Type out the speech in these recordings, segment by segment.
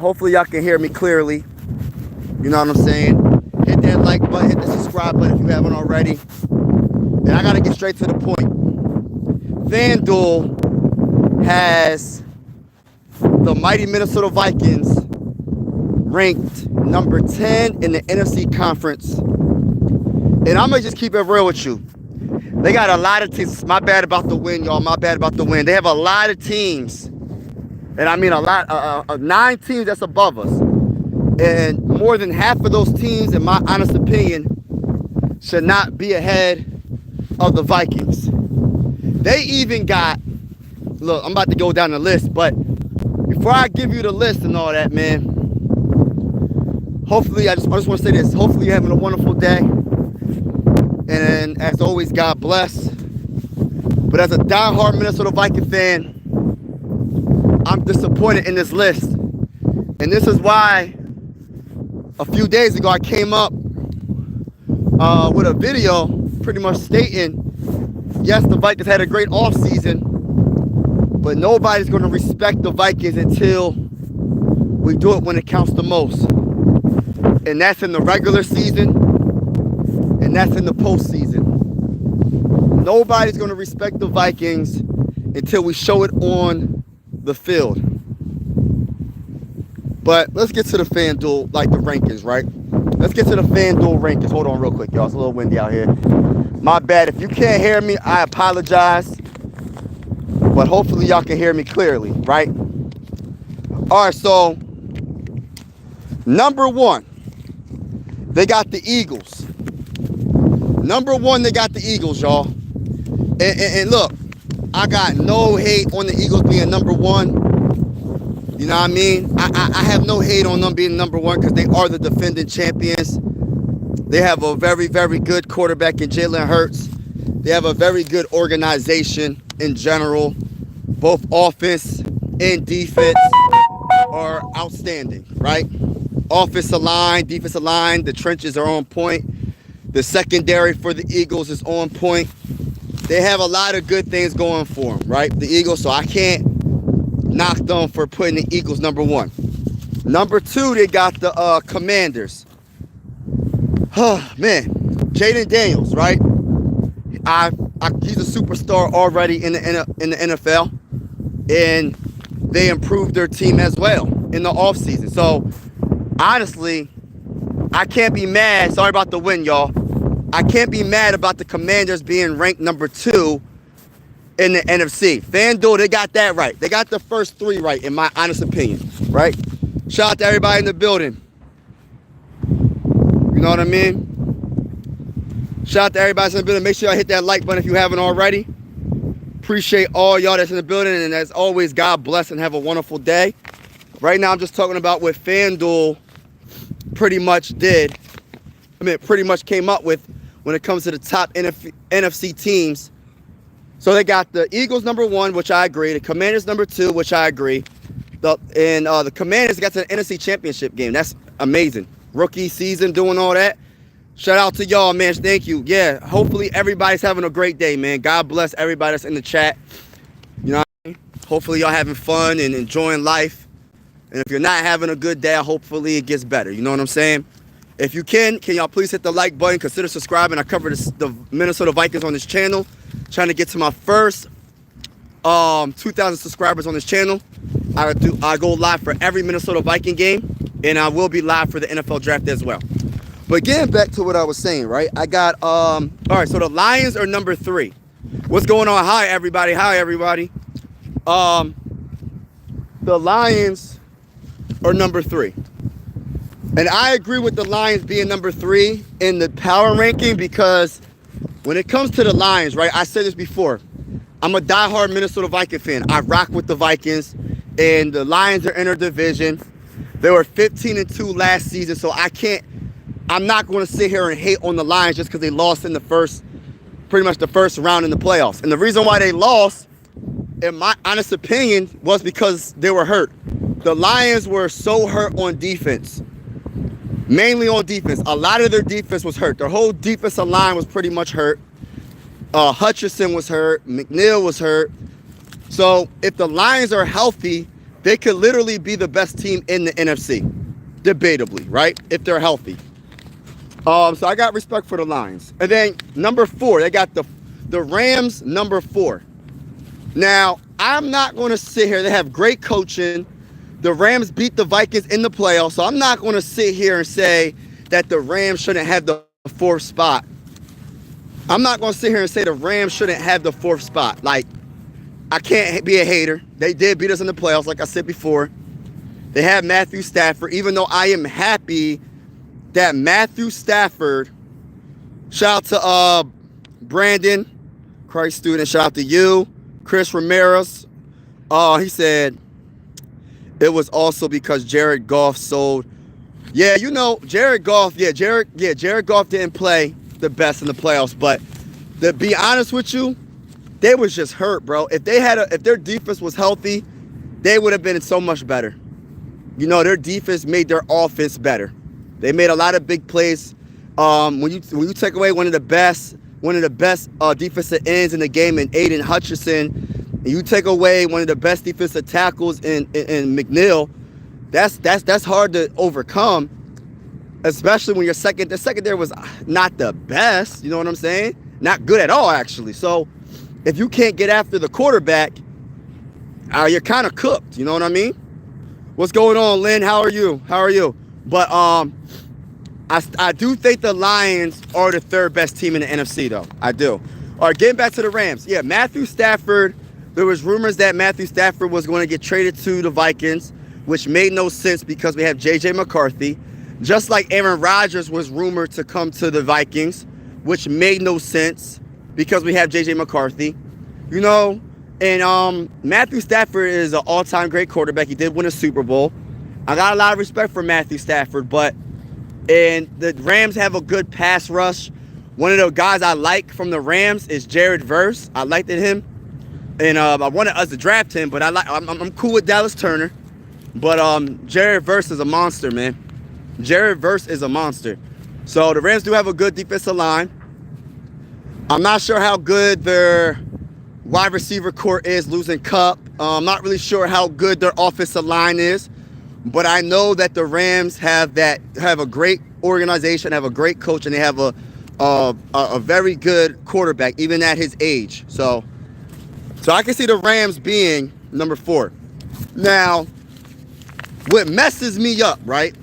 Hopefully y'all can hear me clearly. You know what I'm saying? Hit that like button, hit the subscribe button if you haven't already. And I gotta get straight to the point. FanDuel has the mighty Minnesota Vikings ranked number 10 in the NFC conference. And I'm gonna just keep it real with you. They got a lot of teams. My bad about the win, y'all. My bad about the win. They have a lot of teams. And I mean a lot, 9 teams that's above us. And more than half of those teams, in my honest opinion, should not be ahead of the Vikings. They even got, look, I'm about to go down the list, but before I give you the list and all that, man, hopefully, I just want to say this. Hopefully you're having a wonderful day. And as always, God bless. But as a diehard Minnesota Viking fan, I'm disappointed in this list. And this is why a few days ago I came up with a video pretty much stating, yes, the Vikings had a great offseason, but nobody's going to respect the Vikings until we do it when it counts the most. And that's in the regular season, and that's in the postseason. Nobody's going to respect the Vikings until we show it on the field. But let's get to the FanDuel, like the rankings, right? Let's get to the FanDuel rankings. Hold on real quick, y'all. It's a little windy out here. My bad. If you can't hear me, I apologize. But hopefully y'all can hear me clearly, right? All right, so number 1, they got the Eagles. Number 1, they got the Eagles, y'all. And look, I got no hate on the Eagles being number 1. You know what I mean? I have no hate on them being number 1 because they are the defending champions. They have a very, very good quarterback in Jalen Hurts. They have a very good organization in general. Both offense and defense are outstanding, right? Offensive line, defensive line, the trenches are on point. The secondary for the Eagles is on point. They have a lot of good things going for them, right? The Eagles, so I can't knock them for putting the Eagles number 1. Number 2, they got the Commanders. Oh, man. Jaden Daniels, right? He's a superstar already in the NFL. And they improved their team as well in the offseason. So, honestly, I can't be mad. Sorry about the win, y'all. I can't be mad about the Commanders being ranked number 2 in the NFC. FanDuel, they got that right. They got the first 3 right, in my honest opinion, right? Shout out to everybody in the building. You know what I mean? Shout out to everybody in the building. Make sure y'all hit that like button if you haven't already. Appreciate all y'all that's in the building. And as always, God bless and have a wonderful day. Right now, I'm just talking about what FanDuel pretty much came up with when it comes to the top NFC teams. So they got the Eagles number 1, which I agree. The Commanders number 2, which I agree. The Commanders got to the NFC Championship game. That's amazing. Rookie season, doing all that. Shout out to y'all, man. Thank you. Yeah, hopefully everybody's having a great day, man. God bless everybody that's in the chat. You know what I mean? Hopefully y'all having fun and enjoying life. And if you're not having a good day, hopefully it gets better. You know what I'm saying? If you can y'all please hit the like button, consider subscribing. I cover the Minnesota Vikings on this channel. Trying to get to my first 2,000 subscribers on this channel. I go live for every Minnesota Viking game, and I will be live for the NFL draft as well. But getting back to what I was saying, right? I got all right, so the Lions are number 3. What's going on? Hi everybody. The Lions are number 3. And I agree with the Lions being number 3 in the power ranking because when it comes to the Lions, right, I said this before, I'm a diehard Minnesota Viking fan. I rock with the Vikings, and the Lions are in their division. They were 15-2 last season, so I'm not going to sit here and hate on the Lions just because they lost in pretty much the first round in the playoffs. And the reason why they lost, in my honest opinion, was because they were hurt. The Lions were so hurt on defense. Mainly on defense. A lot of their defense was hurt. Their whole defensive line was pretty much hurt. Hutchinson was hurt. McNeil was hurt. So if the Lions are healthy, They could literally be the best team in the NFC, debatably, right? If they're healthy. So I got respect for the Lions. And then number 4, they got the Rams, number 4. Now, I'm not going to sit here. They have great coaching. The Rams beat the Vikings in the playoffs, so I'm not going to sit here and say that the Rams shouldn't have the 4th spot. I'm not going to sit here and say the Rams shouldn't have the 4th spot. Like, I can't be a hater. They did beat us in the playoffs, like I said before. They have Matthew Stafford, even though I am happy that Matthew Stafford, shout out to Brandon, Christ student, shout out to you, Chris Ramirez. He said it was also because Jared Goff sold. Yeah, you know, Jared Goff, Jared Goff didn't play the best in the playoffs, but to be honest with you, they was just hurt, bro. If their defense was healthy, they would have been so much better. You know, their defense made their offense better. They made a lot of big plays. When you take away one of the best defensive ends in the game in Aiden Hutchinson, and you take away one of the best defensive tackles in McNeil, that's hard to overcome, especially when the secondary was not the best. You know what I'm saying? Not good at all, actually. So if you can't get after the quarterback, you're kind of cooked. You know what I mean? What's going on, Lynn? How are you? But I do think the Lions are the 3rd best team in the NFC, though. I do. All right, getting back to the Rams. Yeah, Matthew Stafford. There was rumors that Matthew Stafford was going to get traded to the Vikings, which made no sense because we have J.J. McCarthy. Just like Aaron Rodgers was rumored to come to the Vikings, which made no sense because we have J.J. McCarthy. You know, and Matthew Stafford is an all-time great quarterback. He did win a Super Bowl. I got a lot of respect for Matthew Stafford, and the Rams have a good pass rush. One of the guys I like from the Rams is Jared Verse. I liked him. And I wanted us to draft him, but I'm cool with Dallas Turner. But Jared Verse is a monster, man. Jared Verse is a monster. So the Rams do have a good defensive line. I'm not sure how good their wide receiver core is, losing Cup. I'm not really sure how good their offensive line is. But I know that the Rams have a great organization, have a great coach, and they have a very good quarterback, even at his age. So I can see the Rams being number 4. Now, what messes me up, right?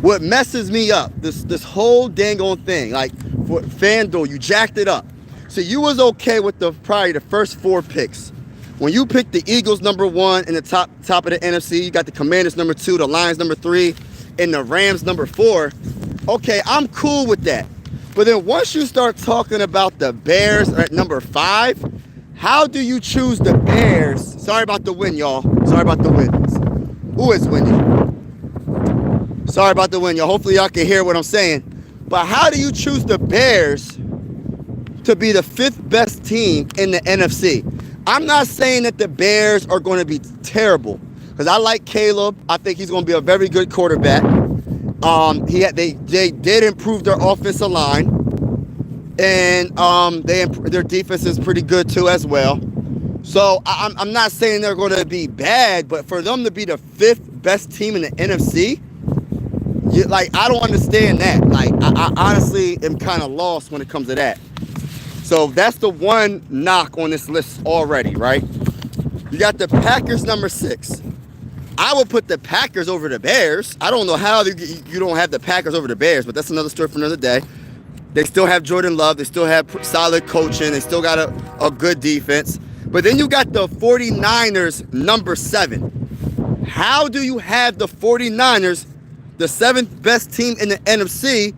What messes me up, this whole dang on thing, like for FanDuel, you jacked it up. So you was okay with probably the first 4 picks. When you picked the Eagles number 1 in the top of the NFC, you got the Commanders number 2, the Lions number 3, and the Rams number 4. Okay, I'm cool with that. But then once you start talking about the Bears at number 5, how do you choose the Bears? Sorry about the wind, y'all. Sorry about the wind. Ooh, it's windy. Sorry about the wind, y'all. Hopefully y'all can hear what I'm saying. But how do you choose the Bears to be the 5th best team in the NFC? I'm not saying that the Bears are going to be terrible, because I like Caleb. I think he's going to be a very good quarterback. They did improve their offensive line, and their defense is pretty good too as well. So I'm not saying they're going to be bad, but for them to be the 5th best team in the NFC, I don't understand that. Like, I honestly am kind of lost when it comes to that. So that's the one knock on this list already, right? You got the Packers number 6. I would put the Packers over the Bears. I don't know how you don't have the Packers over the Bears, but that's another story for another day. They still have Jordan Love. They still have solid coaching. They still got a good defense. But then you got the 49ers number 7. How do you have the 49ers, the 7th best team in the NFC,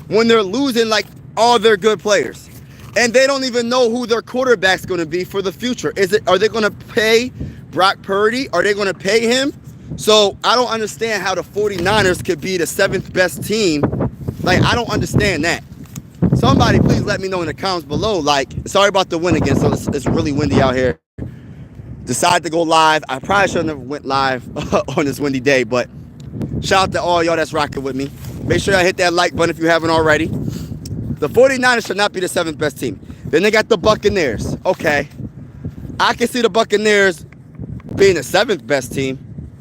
when they're losing like all their good players? And they don't even know who their quarterback's going to be for the future. Are they going to pay Brock Purdy? Are they going to pay him? So I don't understand how the 49ers could be the 7th best team. Like, I don't understand that. Somebody please let me know in the comments below. Like, sorry about the wind again. So it's really windy out here. Decided to go live. I probably shouldn't have went live on this windy day, but shout out to all y'all that's rocking with me. Make sure y'all hit that like button if you haven't already. The 49ers should not be the 7th best team. Then they got the Buccaneers. Okay. I can see the Buccaneers being the 7th best team.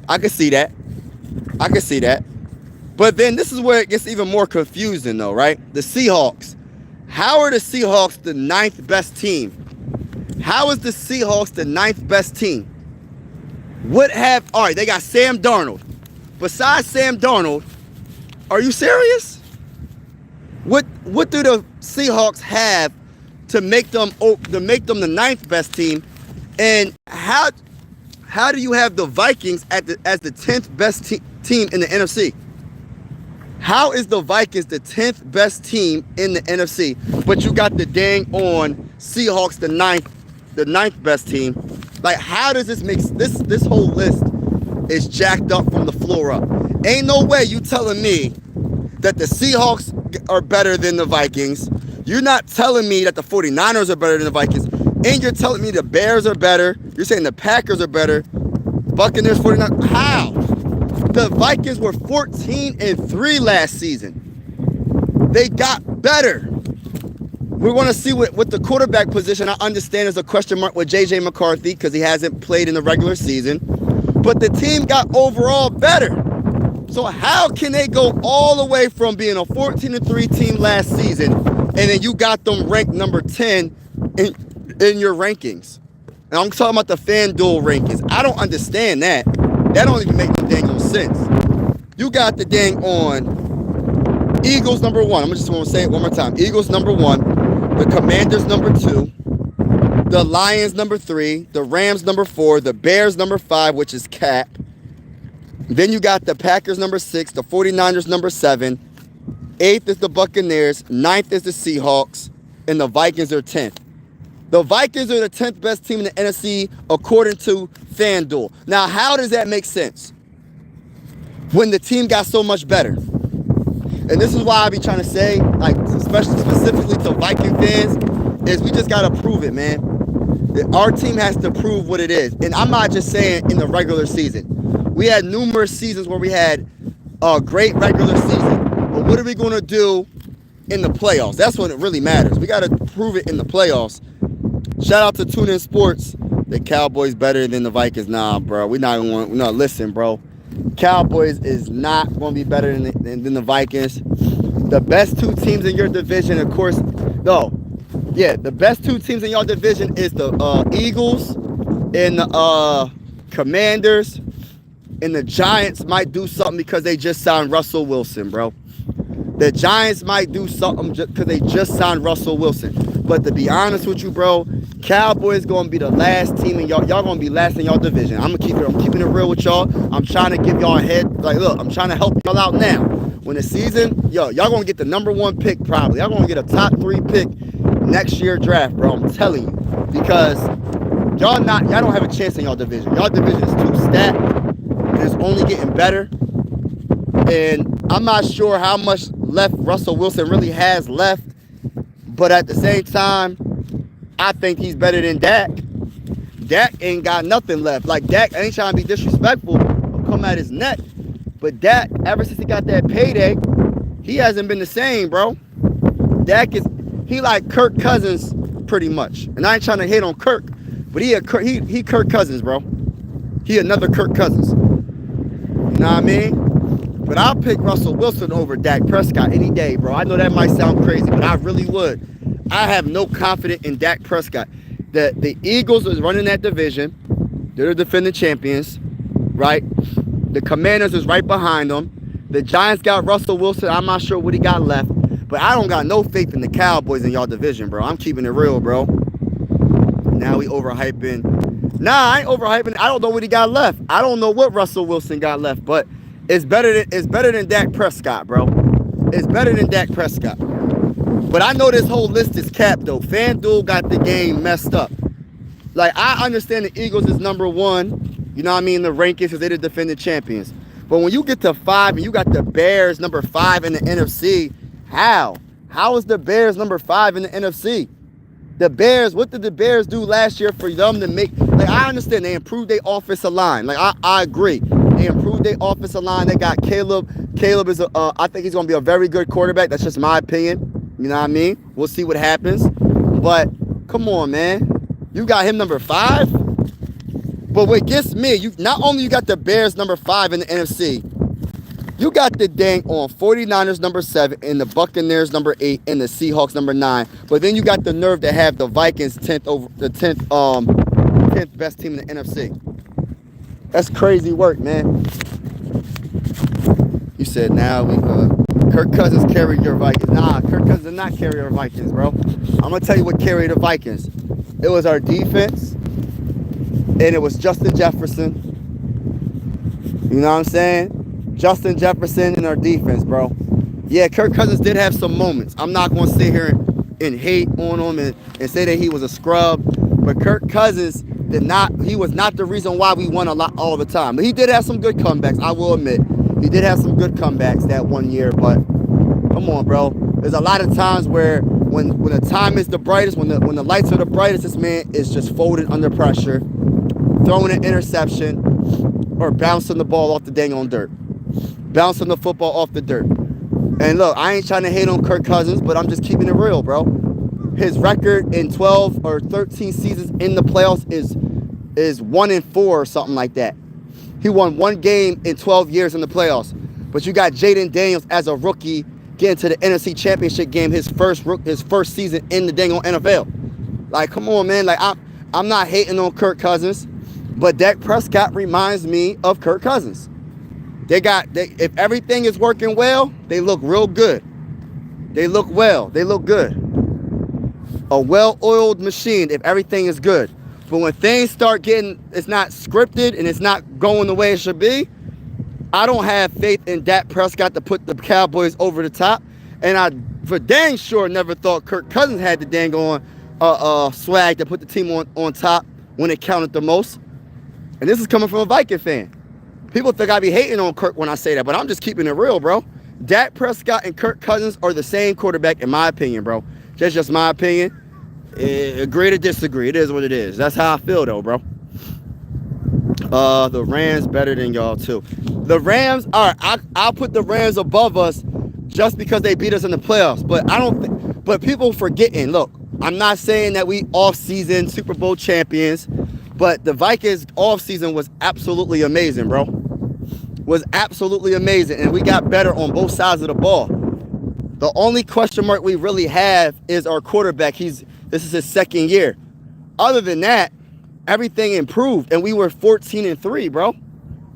I can see that. But then this is where it gets even more confusing though, right? The Seahawks. How are the Seahawks the 9th best team? How is the Seahawks the 9th best team? All right, they got Sam Darnold. Besides Sam Darnold, are you serious? What do the Seahawks have to make them the 9th best team? And how do you have the Vikings as the 10th best team in the NFC? How is the Vikings the 10th best team in the NFC, but you got the dang on Seahawks the 9th best team? Like, how does this make this whole list is jacked up from the floor up? Ain't no way you telling me that the Seahawks are better than the Vikings. You're not telling me that the 49ers are better than the Vikings. And you're telling me the Bears are better. You're saying the Packers are better. Buccaneers, 49ers. How? The Vikings were 14-3 last season. They got better. We're going to see what the quarterback position, I understand, is a question mark with J.J. McCarthy because he hasn't played in the regular season. But the team got overall better. So how can they go all the way from being a 14-3 team last season and then you got them ranked number 10 in your rankings? And I'm talking about the FanDuel rankings. I don't understand that. That don't even make no dang sense. You got the dang on Eagles number 1. I'm just going to say it one more time. Eagles number 1. The Commanders number 2. The Lions number 3. The Rams number 4. The Bears number 5, which is cap. Then you got the Packers number 6. The 49ers number 7. 8th is the Buccaneers. 9th is the Seahawks. And the Vikings are 10th. The Vikings are the 10th best team in the NFC according to FanDuel. Now, how does that make sense when the team got so much better? And this is why I be trying to say, like, especially specifically to Viking fans, is we just got to prove it, man. Our team has to prove what it is. And I'm not just saying in the regular season. We had numerous seasons where we had a great regular season. But what are we going to do in the playoffs? That's when it really matters. We got to prove it in the playoffs. Shout out to TuneIn Sports. The Cowboys better than the Vikings. Nah, bro. Listen, bro. Cowboys is not going to be better than the Vikings. The best 2 teams in your division, of course. No. Yeah, the best 2 teams in your division is the Eagles and the Commanders. And the Giants might do something because they just signed Russell Wilson, bro. The Giants might do something because they just signed Russell Wilson. But to be honest with you, bro, Cowboys going to be the last team in y'all. Y'all going to be last in y'all division. I'm keeping it real with y'all. I'm trying to give y'all a head. Like, look, I'm trying to help y'all out now. When the season, y'all going to get the number 1 pick probably. Y'all going to get a top 3 pick next year draft, bro. I'm telling you. Because y'all don't have a chance in y'all division. Y'all division is too stacked. And it's only getting better. And I'm not sure how much left Russell Wilson really has left. But at the same time, I think he's better than Dak. Dak ain't got nothing left. Like, Dak ain't trying to be disrespectful or come at his neck. But Dak, ever since he got that payday, he hasn't been the same, bro. Dak he like Kirk Cousins pretty much. And I ain't trying to hate on Kirk, but he Kirk Cousins, bro. He another Kirk Cousins. You know what I mean? But I'll pick Russell Wilson over Dak Prescott any day, bro. I know that might sound crazy, but I really would. I have no confidence in Dak Prescott. The Eagles is running that division. They're the defending champions, right? The Commanders is right behind them. The Giants got Russell Wilson. I'm not sure what he got left. But I don't got no faith in the Cowboys in y'all division, bro. I'm keeping it real, bro. Now we overhyping. Nah, I ain't overhyping. I don't know what he got left. I don't know what Russell Wilson got left, but it's better than Dak Prescott, bro. It's better than Dak Prescott. But I know this whole list is capped, though. FanDuel got the game messed up. Like, I understand the Eagles is number 1, you know what I mean, the rankings because they're the defending champions. But when you get to 5 and you got the Bears number 5 in the NFC, how? How is the Bears number 5 in the NFC? The Bears, what did the Bears do last year for them to make, like, I understand they improved their offensive line. Like, I agree. They improved their offensive line. They got Caleb. Caleb is, I think he's going to be a very good quarterback. That's just my opinion. You know what I mean? We'll see what happens. But, come on, man. You got him number 5? But what gets me, you not only you got the Bears number 5 in the NFC, you got the dang on 49ers number 7 and the Buccaneers number 8 and the Seahawks number 9. But then you got the nerve to have the Vikings 10th best team in the NFC. That's crazy work, man. You said now Kirk Cousins carry your Vikings. Nah, Kirk Cousins did not carry our Vikings, bro. I'm gonna tell you what carried the Vikings. It was our defense, and it was Justin Jefferson. You know what I'm saying? Justin Jefferson and our defense, bro. Yeah, Kirk Cousins did have some moments. I'm not gonna sit here and hate on him and say that he was a scrub. But Kirk Cousins he was not the reason why we won a lot all the time. He did have some good comebacks, I will admit. He did have some good comebacks that one year, but come on, bro. There's a lot of times where when the time is the brightest, when the lights are the brightest, this man is just folded under pressure, throwing an interception, or bouncing the ball off the dang on dirt. Bouncing the football off the dirt. And look, I ain't trying to hate on Kirk Cousins, but I'm just keeping it real, bro. His record in 12 or 13 seasons in the playoffs is 1-4 or something like that. He won one game in 12 years in the playoffs. But you got Jaden Daniels as a rookie getting to the NFC Championship game his first season in the dang on NFL. Like, come on, man. Like, I'm not hating on Kirk Cousins, but Dak Prescott reminds me of Kirk Cousins. If everything is working well, they look real good. They look well. They look good. A well-oiled machine if everything is good. But when things start it's not scripted and it's not going the way it should be, I don't have faith in Dak Prescott to put the Cowboys over the top. And I, for dang sure, never thought Kirk Cousins had the dang on swag to put the team on top when it counted the most. And this is coming from a Viking fan. People think I be hating on Kirk when I say that, but I'm just keeping it real, bro. Dak Prescott and Kirk Cousins are the same quarterback, in my opinion, bro. That's just my opinion. Agree to disagree. It is what it is. That's how I feel, though, bro. The Rams better than y'all, too. The Rams, all right, I'll put the Rams above us just because they beat us in the playoffs. But I don't think, but people forgetting, look, I'm not saying that we off-season Super Bowl champions, but the Vikings off-season was absolutely amazing, bro. Was absolutely amazing, and we got better on both sides of the ball. The only question mark we really have is our quarterback. This is his second year. Other than that, everything improved, and we were 14-3, bro.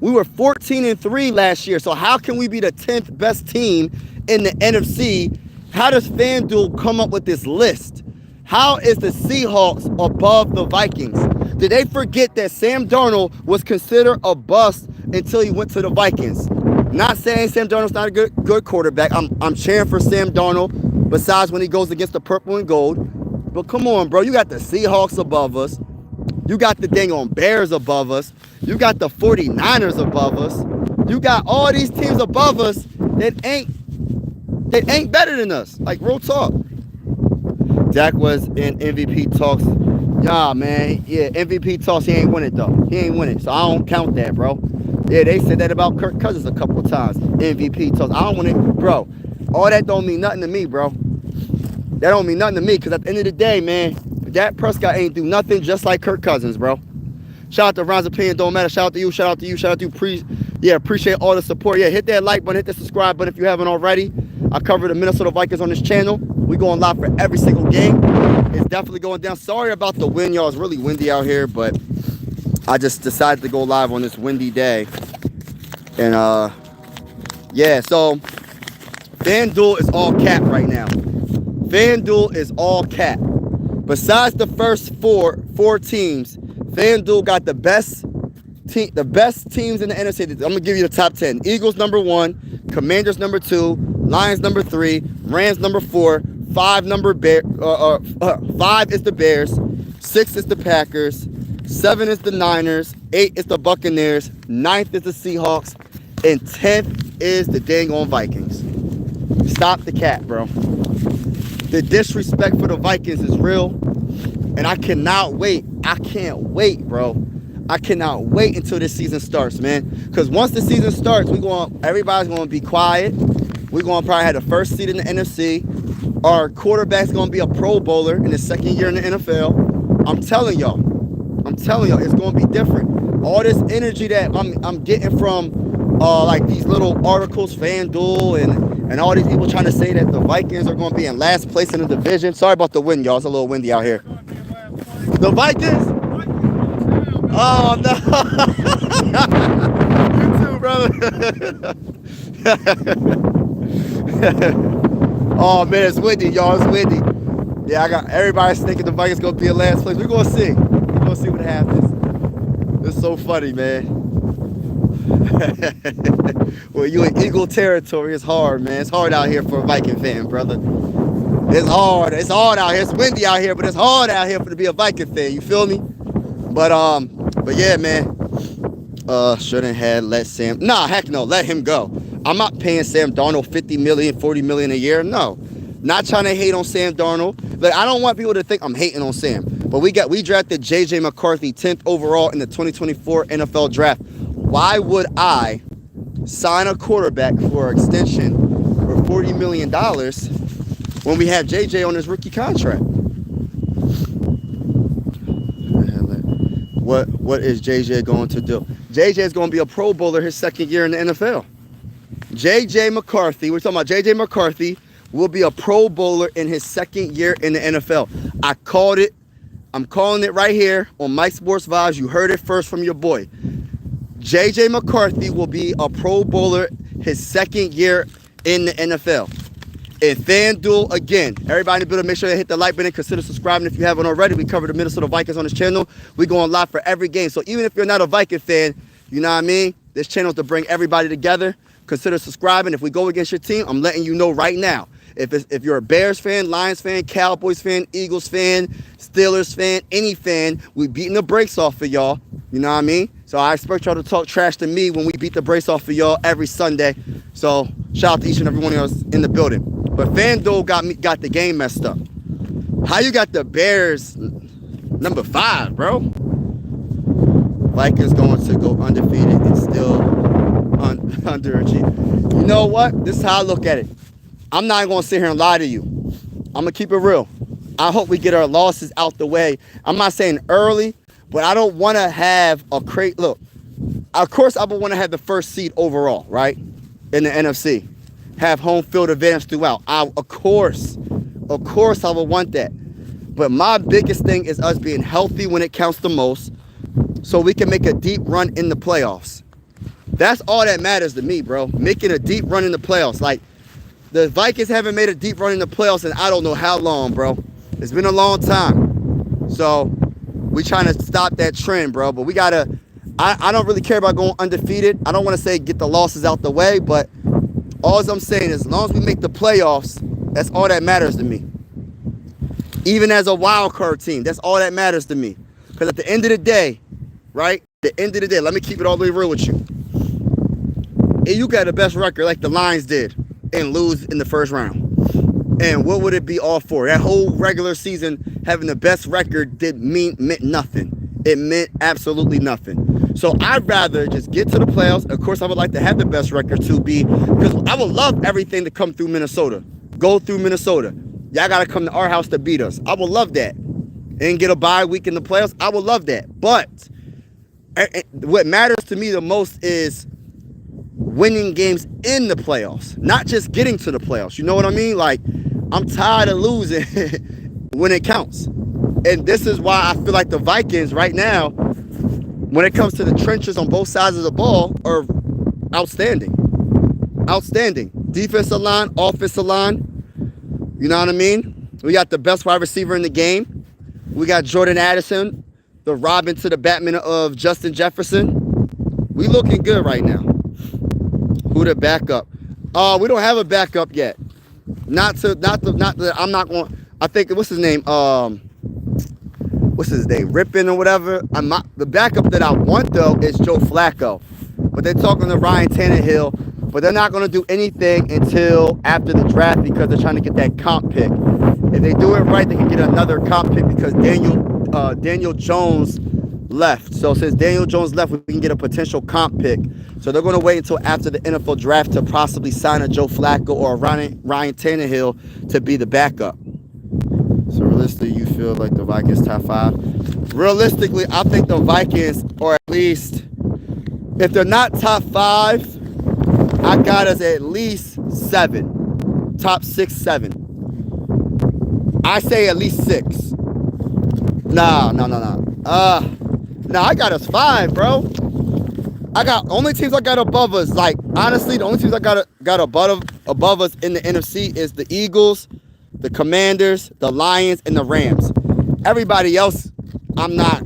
We were 14-3 last year. So how can we be the 10th best team in the NFC? How does FanDuel come up with this list? How is the Seahawks above the Vikings? Did they forget that Sam Darnold was considered a bust until he went to the Vikings? Not saying Sam Darnold's not a good quarterback. I'm cheering for Sam Darnold, besides when he goes against the purple and gold. But come on, bro. You got the Seahawks above us. You got the dang on Bears above us. You got the 49ers above us. You got all these teams above us that ain't better than us. Like, real talk. Dak was in MVP talks. Yeah, man. Yeah, MVP talks. He ain't win it, though. He ain't win it. So I don't count that, bro. Yeah, they said that about Kirk Cousins a couple of times. MVP talks. I don't want it. Bro, all that don't mean nothing to me, bro. That don't mean nothing to me, because at the end of the day, man, Dak Prescott ain't do nothing just like Kirk Cousins, bro. Shout out to Ron's Opinion. Don't matter. Shout out to you. Shout out to you. Shout out to you. Appreciate all the support. Yeah, hit that like button. Hit the subscribe button if you haven't already. I cover the Minnesota Vikings on this channel. We going live for every single game. It's definitely going down. Sorry about the wind, y'all. It's really windy out here, but I just decided to go live on this windy day. And, yeah, so FanDuel is all cap right now. FanDuel is all cap. Besides the first four teams, FanDuel got the best teams in the NFC. I'm going to give you the top 10. Eagles number 1, Commanders number 2, Lions number 3, Rams number 4, 5 is the Bears, 6 is the Packers, 7 is the Niners, 8 is the Buccaneers, 9th is the Seahawks, and 10th is the dang on Vikings. Stop the cap, bro. The disrespect for the Vikings is real, and I cannot wait. I can't wait, bro. I cannot wait until this season starts, man. Because once the season starts, everybody's going to be quiet. We're going to probably have the first seed in the NFC. Our quarterback's going to be a Pro Bowler in his second year in the NFL. I'm telling y'all, it's going to be different. all this energy that I'm getting from like these little articles, FanDuel, and all these people trying to say that the Vikings are going to be in last place in the division. Sorry about the wind, y'all. It's a little windy out here. The Vikings? Oh, no. You too, brother. Oh, man, it's windy, y'all. It's windy. Yeah, I got everybody's thinking the Vikings going to be in last place. We're going to see. We're going to see what happens. It's so funny, man. Well, you in Eagle territory. It's hard, man. It's hard out here for a Viking fan, brother. It's hard. It's hard out here. It's windy out here, but it's hard out here to be a Viking fan. You feel me? But yeah, man. Shouldn't have let Sam. Nah, heck no. Let him go. I'm not paying Sam Darnold $50 million, $40 million a year. No, not trying to hate on Sam Darnold. Like, I don't want people to think I'm hating on Sam. But we drafted J.J. McCarthy 10th overall in the 2024 NFL draft. Why would I sign a quarterback for an extension for $40 million when we have J.J. on his rookie contract? What is J.J. going to do? J.J. is going to be a Pro Bowler his second year in the NFL. J.J. McCarthy, we're talking about J.J. McCarthy, will be a Pro Bowler in his second year in the NFL. I called it. I'm calling it right here on Mike Sports Vibes. You heard it first from your boy. J.J. McCarthy will be a Pro Bowler his second year in the NFL. And FanDuel, again, everybody in the building, make sure you hit the like button. Consider subscribing if you haven't already. We cover the Minnesota Vikings on this channel. We go on live for every game. So even if you're not a Viking fan, you know what I mean? This channel is to bring everybody together. Consider subscribing. If we go against your team, I'm letting you know right now. If you're a Bears fan, Lions fan, Cowboys fan, Eagles fan, Steelers fan, any fan, we beating the brakes off of y'all. You know what I mean? So I expect y'all to talk trash to me when we beat the brakes off of y'all every Sunday. So shout out to each and every one of us in the building. But FanDuel got the game messed up. How you got the Bears number 5, bro? Vikings going to go undefeated and still underachieve. You know what? This is how I look at it. I'm not going to sit here and lie to you. I'm going to keep it real. I hope we get our losses out the way. I'm not saying early, but I don't want to have a crate. Look, of course, I would want to have the first seed overall, right? In the NFC. Have home field advantage throughout. Of course, I would want that. But my biggest thing is us being healthy when it counts the most so we can make a deep run in the playoffs. That's all that matters to me, bro. Making a deep run in the playoffs. Like, the Vikings haven't made a deep run in the playoffs in I don't know how long, bro. It's been a long time. So we trying to stop that trend, bro. But we got to, I don't really care about going undefeated. I don't want to say get the losses out the way, but all I'm saying is as long as we make the playoffs, that's all that matters to me. Even as a wild card team, that's all that matters to me. Because at the end of the day, right? At the end of the day, let me keep it all the way real with you. And you got the best record like the Lions did and lose in the first round. And what would it be all for? That whole regular season having the best record meant nothing. It meant absolutely nothing. So I'd rather just get to the playoffs. Of course, I would like to have the best record to be, because I would love everything to come through Minnesota. Go through Minnesota. Y'all got to come to our house to beat us. I would love that. And get a bye week in the playoffs. I would love that. But what matters to me the most is winning games in the playoffs, not just getting to the playoffs. You know what I mean? Like, I'm tired of losing when it counts. And this is why I feel like the Vikings right now, when it comes to the trenches on both sides of the ball, are outstanding. Outstanding. Defensive line, offensive line. You know what I mean? We got the best wide receiver in the game. We got Jordan Addison, the Robin to the Batman of Justin Jefferson. We looking good right now. Who the backup? We don't have a backup yet. I'm not going. I think what's his name? Rippin or whatever. The backup that I want though is Joe Flacco. But they're talking to Ryan Tannehill, but they're not going to do anything until after the draft because they're trying to get that comp pick. If they do it right, they can get another comp pick because Daniel Jones left. So since Daniel Jones left, we can get a potential comp pick. So they're going to wait until after the NFL draft to possibly sign a Joe Flacco or a Ryan Tannehill to be the backup. So realistically, you feel like the Vikings top 5? Realistically, I think the Vikings are at least, if they're not top 5, I got us at least 7. Top 6, 7. I say at least 6. Nah, I got us 5, bro. Only teams I got above us. Like, honestly, the only teams I got above us in the NFC is the Eagles, the Commanders, the Lions, and the Rams. Everybody else, nah.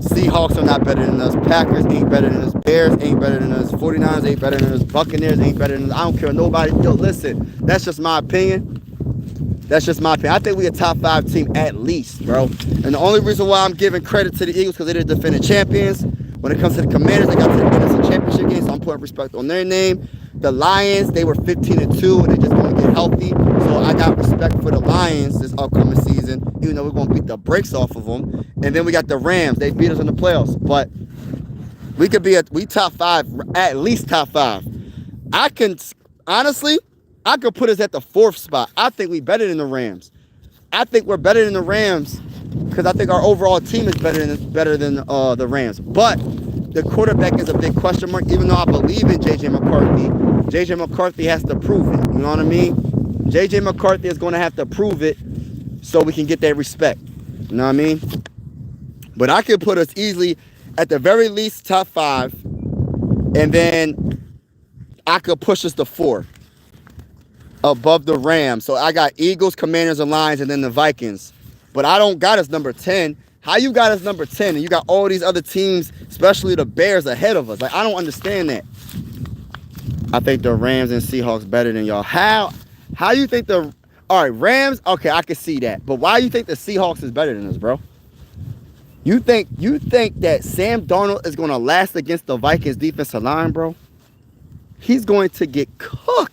Seahawks are not better than us. Packers ain't better than us. Bears ain't better than us. 49ers ain't better than us. Buccaneers ain't better than us. I don't care nobody. Yo, listen, that's just my opinion. I think we a top 5 team at least, bro. And the only reason why I'm giving credit to the Eagles because they're the defending champions. When it comes to the Commanders, they got to the NFC Championship game, so I'm putting respect on their name. The Lions, they were 15-2, and they just want to get healthy. So I got respect for the Lions this upcoming season, even though we're going to beat the brakes off of them. And then we got the Rams. They beat us in the playoffs. But we could be we top 5, at least top 5. Honestly, I could put us at the 4th spot. I think we better than the Rams. I think we're better than the Rams because I think our overall team is better than the Rams. But the quarterback is a big question mark, even though I believe in J.J. McCarthy. J.J. McCarthy has to prove it. You know what I mean? J.J. McCarthy is going to have to prove it so we can get that respect. You know what I mean? But I could put us easily at the very least top 5. And then I could push us to 4. Above the Rams. So I got Eagles, Commanders, and Lions, and then the Vikings. But I don't got us number 10. How you got us number 10 and you got all these other teams, especially the Bears, ahead of us? Like, I don't understand that. I think the Rams and Seahawks better than y'all. How you think all right, Rams, okay, I can see that. But why you think the Seahawks is better than us, bro? You think that Sam Darnold is going to last against the Vikings defensive line, bro? He's going to get cooked.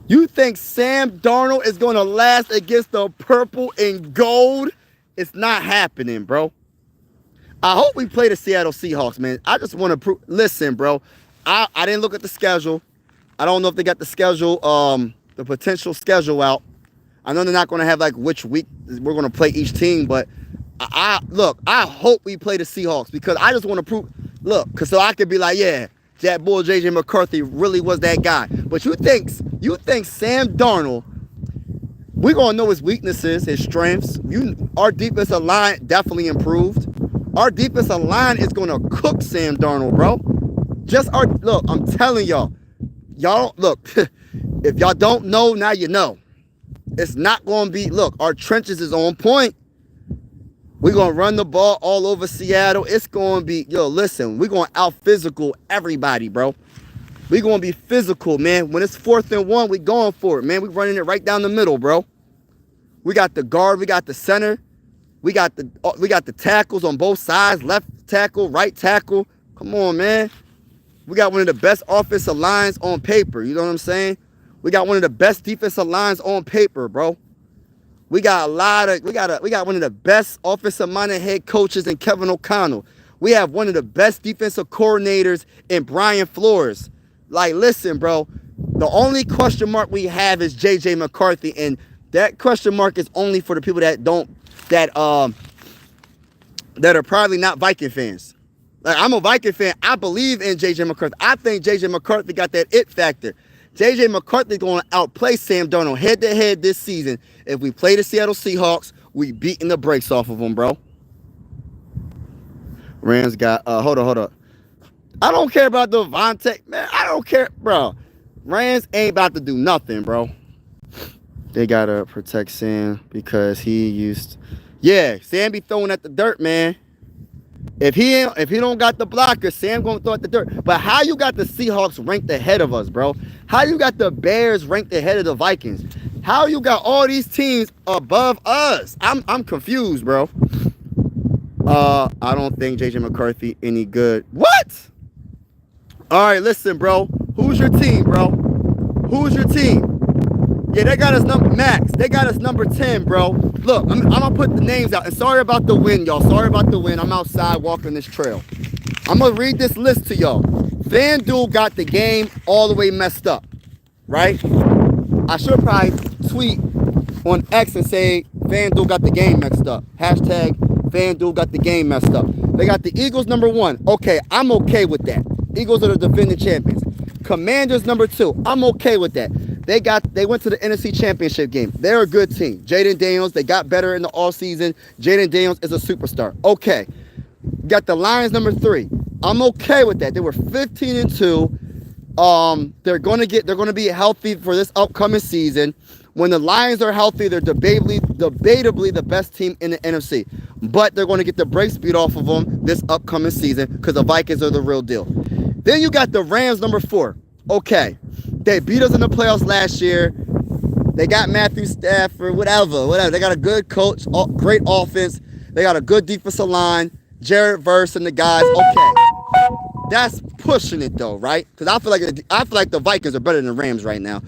You think Sam Darnold is going to last against the purple and gold? It's not happening, bro. I hope we play the Seattle Seahawks, man. I just want to prove. Listen, bro. I didn't look at the schedule. I don't know if they got the schedule, the potential schedule out. I know they're not going to have like which week we're going to play each team, but I hope we play the Seahawks because I just want to prove. Look, so I could be like, yeah, that boy J.J. McCarthy really was that guy. But you think Sam Darnold, we're going to know his weaknesses, his strengths. Our defensive line definitely improved. Our defensive line is going to cook Sam Darnold, bro. Look, I'm telling y'all. Y'all, look, if y'all don't know, now you know. It's not going to be, look, our trenches is on point. We're going to run the ball all over Seattle. It's going to be, listen, we're going to out-physical everybody, bro. We're going to be physical, man. When it's 4th and 1, we going for it, man. We're running it right down the middle, bro. We got the guard. We got the center. We got the tackles on both sides, left tackle, right tackle. Come on, man. We got one of the best offensive lines on paper. You know what I'm saying? We got one of the best defensive lines on paper, bro. We got one of the best offensive-minded head coaches in Kevin O'Connell. We have one of the best defensive coordinators in Brian Flores. Like, listen, bro, the only question mark we have is J.J. McCarthy, and that question mark is only for the people that are probably not Viking fans. Like, I'm a Viking fan. I believe in J.J. McCarthy. I think J.J. McCarthy got that it factor. J.J. McCarthy going to outplay Sam Darnold head-to-head this season. If we play the Seattle Seahawks, we beating the brakes off of them, bro. Rams got, hold on. I don't care about Devontae. Man, I don't care, bro. Rams ain't about to do nothing, bro. They got to protect Sam because he used, Sam be throwing at the dirt, man. If he don't got the blocker, Sam gonna throw at the dirt. But how you got the Seahawks ranked ahead of us, bro? How you got the Bears ranked ahead of the Vikings? How you got all these teams above us? I'm confused, bro. I don't think J.J. McCarthy any good. What? All right, listen, bro. Who's your team, bro? Who's your team? Yeah, they got us Max. They got us number 10, bro. Look, I'm going to put the names out. And sorry about the wind, y'all. Sorry about the wind. I'm outside walking this trail. I'm going to read this list to y'all. FanDuel got the game all the way messed up, right? I should probably tweet on X and say FanDuel got the game messed up. Hashtag FanDuel got the game messed up. They got the Eagles number 1. Okay, I'm okay with that. Eagles are the defending champions. Commanders number 2. I'm okay with that. They went to the NFC Championship game. They're a good team. Jaden Daniels, they got better in the offseason. Jaden Daniels is a superstar. Okay. Got the Lions number 3. I'm okay with that. They were 15-2. They're gonna be healthy for this upcoming season. When the Lions are healthy, they're debatably the best team in the NFC. But they're going to get the brakes beat off of them this upcoming season because the Vikings are the real deal. Then you got the Rams number 4. Okay, they beat us in the playoffs last year. They got Matthew Stafford, whatever. They got a good coach, great offense. They got a good defensive line, Jared Verse and the guys. Okay, that's pushing it though, right? Because I feel like the Vikings are better than the Rams right now.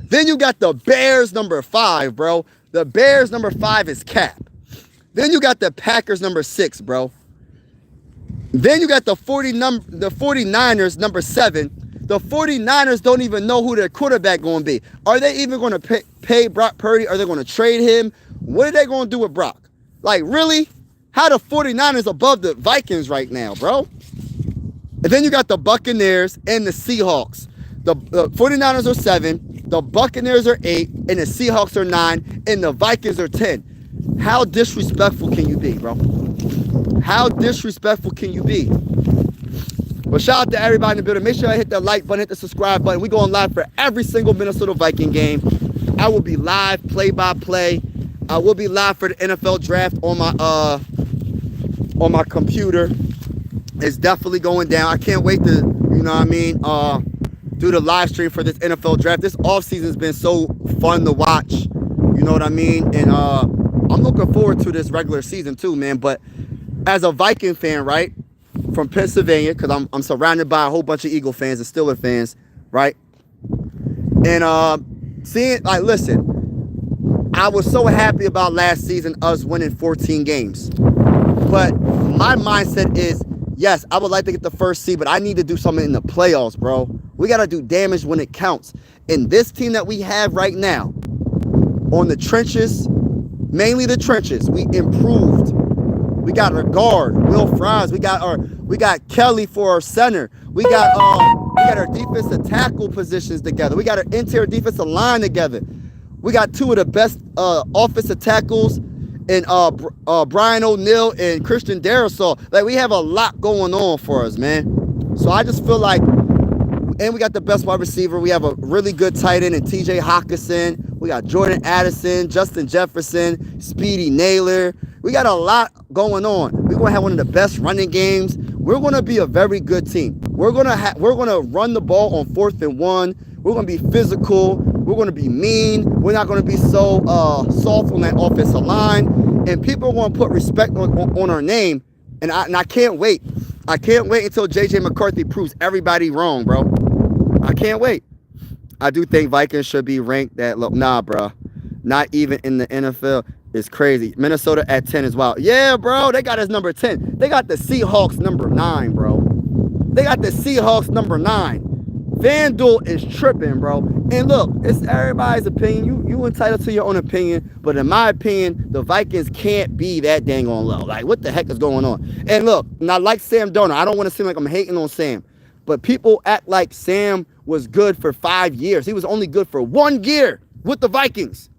Then you got the Bears number 5, bro. The Bears number 5 is cap. Then you got the Packers number 6, bro. Then you got the 49ers number 7. The 49ers don't even know who their quarterback going to be. Are they even going to pay Brock Purdy? Are they going to trade him? What are they going to do with Brock? Like, really? How the 49ers above the Vikings right now, bro? And then you got the Buccaneers and the Seahawks. The 49ers are 7. The Buccaneers are 8, and the Seahawks are 9, and the Vikings are 10. How disrespectful can you be, bro? How disrespectful can you be? Well, shout out to everybody in the building. Make sure I hit the like button, hit the subscribe button. We're going live for every single Minnesota Viking game. I will be live, play-by-play. I will be live for the NFL draft on my computer. It's definitely going down. I can't wait to, you know what I mean, do the live stream for this NFL draft. This offseason has been so fun to watch. You know what I mean? And I'm looking forward to this regular season too, man. But as a Viking fan, right, from Pennsylvania, because I'm surrounded by a whole bunch of Eagle fans and Steeler fans, right? And seeing, like, listen, I was so happy about last season, us winning 14 games. But my mindset is, yes, I would like to get the first seed, but I need to do something in the playoffs, bro. We got to do damage when it counts. And this team that we have right now, on the trenches, mainly the trenches, we improved. We got our guard, Will Fries. We got Kelly for our center. We got our defensive tackle positions together. We got our interior defensive line together. We got 2 of the best offensive tackles in Brian O'Neill and Christian Darrisaw. Like, we have a lot going on for us, man. So I just feel like, and we got the best wide receiver. We have a really good tight end in TJ Hawkinson. We got Jordan Addison, Justin Jefferson, Speedy Naylor. We got a lot going on. We're going to have one of the best running games. We're going to be a very good team. We're going to run the ball on 4th and 1. We're going to be physical. We're going to be mean. We're not going to be so soft on that offensive line. And people are going to put respect on our name. And I can't wait. I can't wait until J.J. McCarthy proves everybody wrong, bro. I can't wait. I do think Vikings should be ranked at low. Nah, bro. Not even in the NFL. It's crazy. Minnesota at 10 as well. Yeah, bro. They got us number 10. They got the Seahawks number 9, bro. They got the Seahawks number 9. FanDuel is tripping, bro. And look, it's everybody's opinion. You entitled to your own opinion. But in my opinion, the Vikings can't be that dang on low. Like, what the heck is going on? And look, not like Sam Darnold. I don't want to seem like I'm hating on Sam. But people act like Sam was good for 5 years. He was only good for 1 year with the Vikings.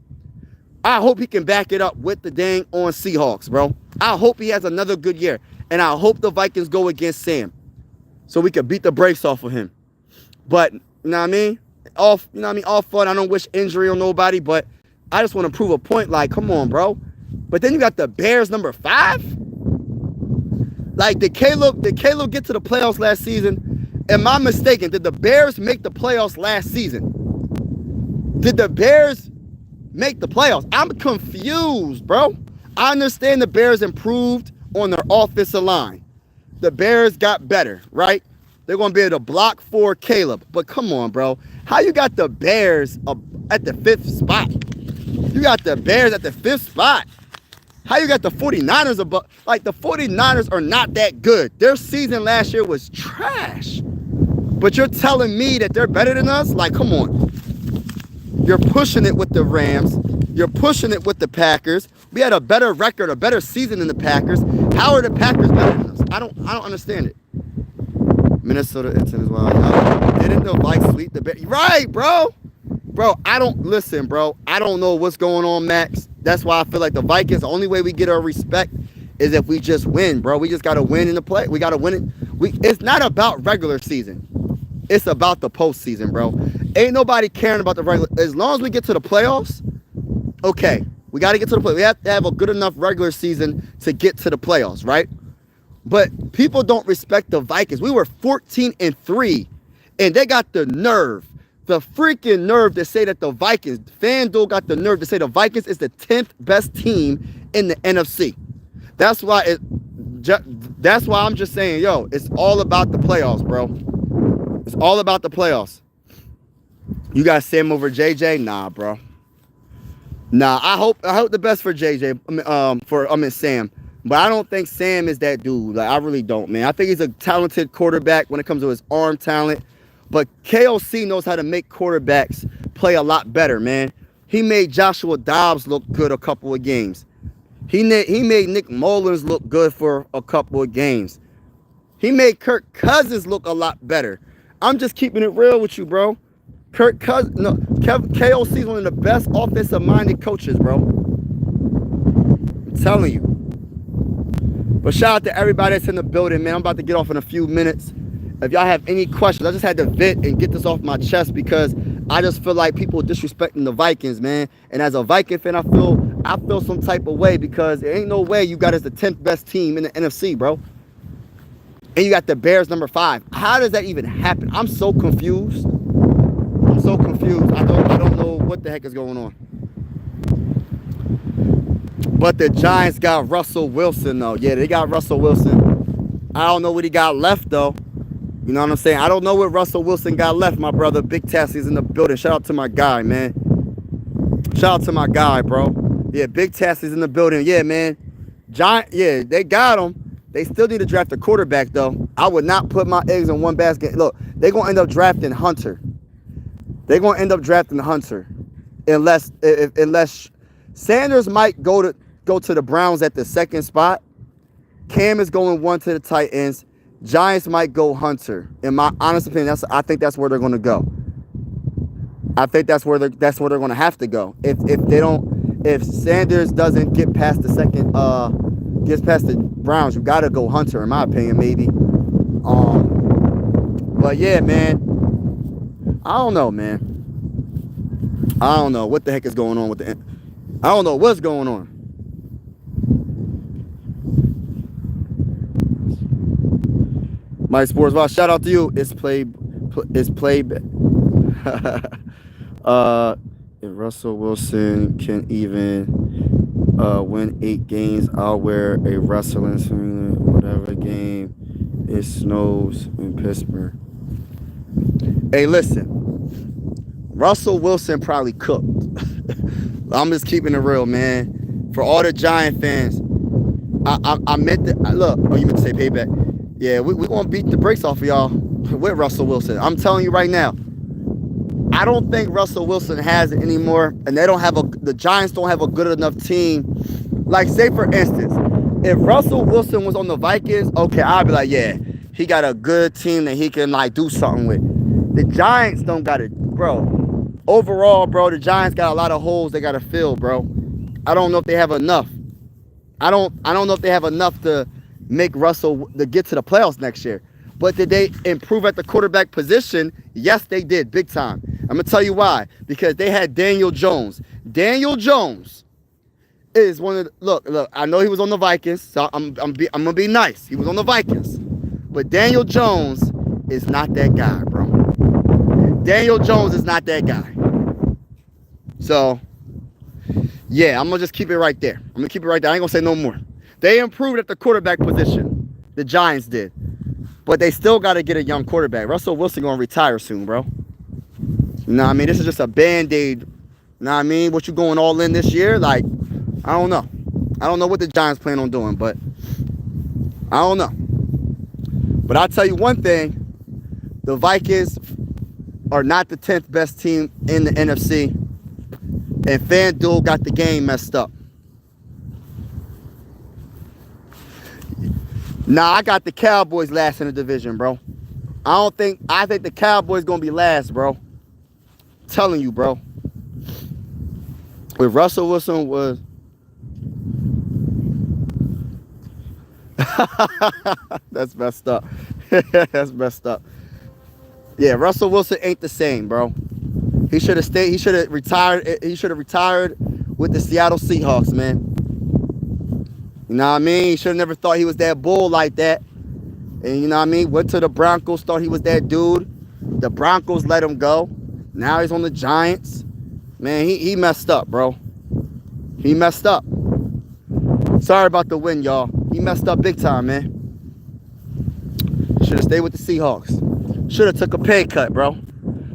I hope he can back it up with the dang on Seahawks, bro. I hope he has another good year. And I hope the Vikings go against Sam so we can beat the brakes off of him. But, you know what I mean? All fun. I don't wish injury on nobody, but I just want to prove a point. Like, come on, bro. But then you got the Bears number 5. Like, did Caleb get to the playoffs last season? Am I mistaken? Did the Bears make the playoffs last season? Did the Bears make the playoffs? I'm confused, bro. I understand the Bears improved on their offensive line. The Bears got better, right? They're going to be able to block for Caleb. But come on, bro. How you got the Bears at the 5th spot? You got the Bears at the 5th spot. How you got the 49ers above? Like, the 49ers are not that good. Their season last year was trash. But you're telling me that they're better than us? Like, come on. You're pushing it with the Rams. You're pushing it with the Packers. We had a better record, a better season than the Packers. How are the Packers better than us? I don't understand it. Minnesota as well. Didn't the Vikes sweep the Bears? Right, bro. Bro, I don't listen, bro. I don't know what's going on, Max. That's why I feel like the Vikings, the only way we get our respect is if we just win, bro. We just gotta win in the play. We gotta win it. It's not about regular season. It's about the postseason, bro. Ain't nobody caring about the regular. As long as we get to the playoffs, okay. We got to get to the playoffs. We have to have a good enough regular season to get to the playoffs, right? But people don't respect the Vikings. We were 14-3, and they got the freaking nerve to say that the Vikings, FanDuel got the nerve to say the Vikings is the 10th best team in the NFC. That's why I'm just saying, yo, it's all about the playoffs, bro. It's all about the playoffs. You got Sam over JJ? Nah, bro. Nah, I hope the best for JJ. Sam. But I don't think Sam is that dude. Like, I really don't, man. I think he's a talented quarterback when it comes to his arm talent. But KOC knows how to make quarterbacks play a lot better, man. He made Joshua Dobbs look good a couple of games. He made Nick Mullins look good for a couple of games. He made Kirk Cousins look a lot better. I'm just keeping it real with you, bro. KOC is one of the best offensive-minded coaches, bro. I'm telling you. But shout out to everybody that's in the building, man. I'm about to get off in a few minutes. If y'all have any questions, I just had to vent and get this off my chest because I just feel like people disrespecting the Vikings, man. And as a Viking fan, I feel some type of way because there ain't no way you got us the 10th best team in the NFC, bro. And you got the Bears number 5. How does that even happen? I'm so confused. I don't know what the heck is going on. But the Giants got Russell Wilson, though. Yeah, they got Russell Wilson. I don't know what he got left, though. You know what I'm saying? I don't know what Russell Wilson got left, my brother. Big Tassie's in the building. Shout out to my guy, man. Shout out to my guy, bro. Yeah, Big Tassie's in the building. Yeah, man. Yeah, they got him. They still need to draft a quarterback, though. I would not put my eggs in one basket. Look, they're going to end up drafting Hunter. They're going to end up drafting Hunter unless Sanders might go to the Browns at the 2nd spot. Cam is going 1 to the Titans. Giants might go Hunter. In my honest opinion, I think that's where they're going to go. I think that's where they're going to have to go. If Sanders doesn't get past the gets past the Browns, you got to go Hunter, in my opinion, maybe. But yeah, man. I don't know, man. I don't know what the heck is going on with I don't know what's going on. My Sports Watch, shout out to you. It's played. If Russell Wilson can even win 8 games, I'll wear a wrestling whatever game it snows in Pittsburgh. Hey, listen. Russell Wilson probably cooked. I'm just keeping it real, man. For all the Giant fans, I meant that. Look, oh, you meant to say payback. Yeah, we're going to beat the brakes off of y'all with Russell Wilson. I'm telling you right now. I don't think Russell Wilson has it anymore, and the Giants don't have a good enough team. Like, say for instance, if Russell Wilson was on the Vikings, okay, I'd be like, yeah, he got a good team that he can like do something with. The Giants don't got it, bro. Overall, bro, the Giants got a lot of holes they got to fill, bro. I don't know if they have enough. I don't know if they have enough to make Russell to get to the playoffs next year. But did they improve at the quarterback position? Yes, they did, big time. I'm going to tell you why. Because they had Daniel Jones. Daniel Jones is one of the... Look, I know he was on the Vikings, so I'm going to be nice. He was on the Vikings. But Daniel Jones is not that guy, bro. Daniel Jones is not that guy. So, yeah, I'm going to just keep it right there. I ain't going to say no more. They improved at the quarterback position. The Giants did. But they still got to get a young quarterback. Russell Wilson going to retire soon, bro. You know what I mean? This is just a Band-Aid. You know what I mean? What you going all in this year? Like, I don't know. I don't know what the Giants plan on doing, but I don't know. But I'll tell you one thing. The Vikings are not the 10th best team in the NFC. And FanDuel got the game messed up. Nah, I got the Cowboys last in the division, bro. I think the Cowboys gonna be last, bro. Telling you, bro. If Russell Wilson was that's messed up. That's messed up. Yeah, Russell Wilson ain't the same, bro. He should have stayed. He should have retired. He should have retired with the Seattle Seahawks, man. You know what I mean? He should have never thought he was that bull like that. And you know what I mean? Went to the Broncos, thought he was that dude. The Broncos let him go. Now he's on the Giants. Man, he messed up, bro. He messed up. Sorry about the win, y'all. He messed up big time, man. Should have stayed with the Seahawks. Should have took a pay cut, bro.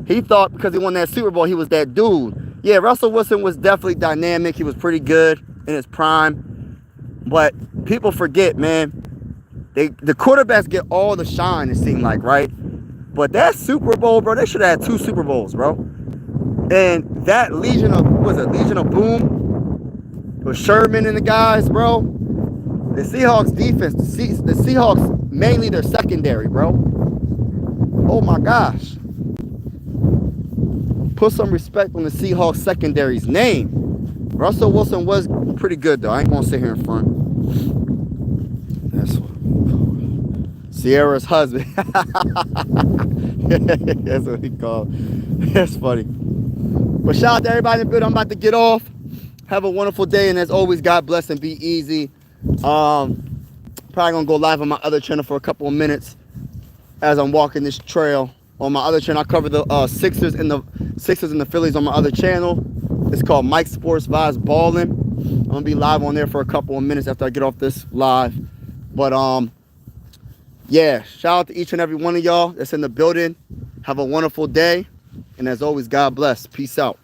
He thought because he won that Super Bowl, he was that dude. Yeah, Russell Wilson was definitely dynamic. He was pretty good in his prime. But people forget, man. The quarterbacks get all the shine, it seemed like, right? But that Super Bowl, bro, they should have had 2 Super Bowls, bro. And that Legion of Boom with Sherman and the guys, bro. The Seahawks defense, the Seahawks, mainly their secondary, bro. Oh my gosh. Put some respect on the Seahawks secondary's name. Russell Wilson was pretty good, though. I ain't gonna sit here in front. That's Sierra's husband. That's what he called. That's funny. But shout out to everybody in the building. I'm about to get off. Have a wonderful day, and as always, God bless and be easy. Probably gonna go live on my other channel for a couple of minutes as I'm walking this trail. On my other channel, I cover the Sixers and the Phillies on my other channel. It's called Mike Sports Vibes Ballin'. I'm gonna be live on there for a couple of minutes after I get off this live. But yeah, shout out to each and every one of y'all that's in the building. Have a wonderful day, and as always, God bless. Peace out.